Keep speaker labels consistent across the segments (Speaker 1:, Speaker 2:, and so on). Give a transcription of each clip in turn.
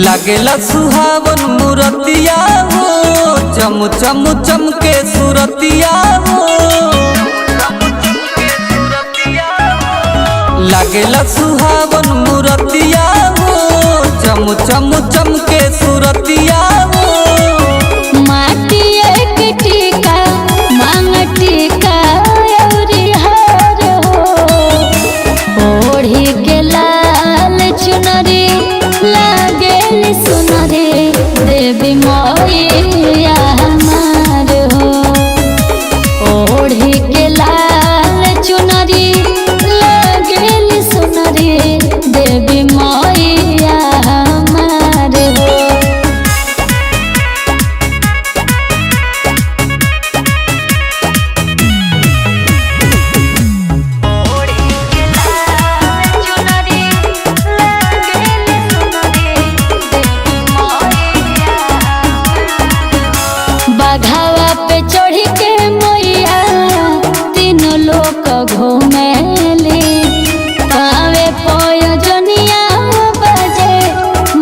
Speaker 1: लागेला सुहावन मूरतिया हो, चम चम चमके सूरतिया हो। लागेला सुहावन मूरतिया हो, चम चम चमके सूरतिया हो।
Speaker 2: माटी एक टीका मांग टीका अउरी हार हो, ओढ़ी के लाल चुनरी लागेल सुनरी देवी मैया हमार हो। ओढ़ी के लाल चुनरी लागेल सुनरी देवी मैया हमार हो। बघावा पे चढ़ी के मैया तीनों लोग घूमेली, पावे पयजनिया बजे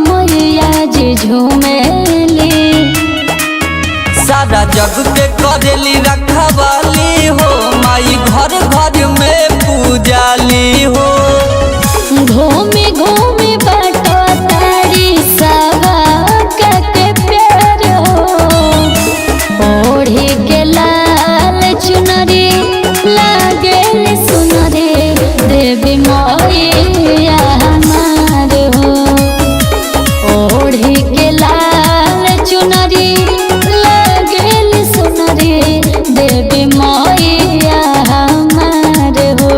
Speaker 2: मैया जी झूमेली।
Speaker 1: सारा जग के करेली रखवाली हो, माई घर घर में पूजाली हो।
Speaker 2: घूमी घूमी बाटो तारी सवा के प्यार हो, ओढ़ी के लाल चुनरी लागेल सुनरी देवी मैया हमार हो। ओढ़ी के लाल चुनरी लागेल सुनरी देवी मैया हमार हो।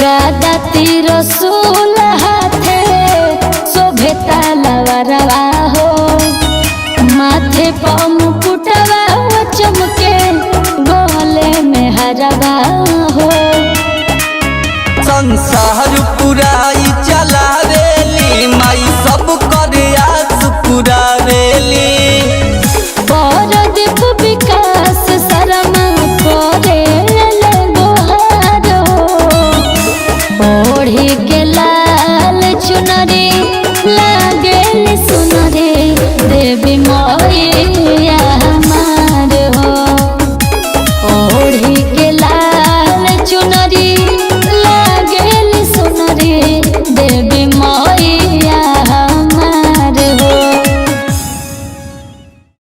Speaker 2: गादा तीर सूल हाथे शोभे तलवारवा हो, माथे पर मुकुटवा चमके गले में हरवा हो।
Speaker 1: संसार पुराई चलावेली, माई सब करे आस पुरावेली।
Speaker 2: परदीप विकास शर्मा करेले गोहार हो, ओढ़ी के लाल चुनरी लागेल सुनरी देवी मैया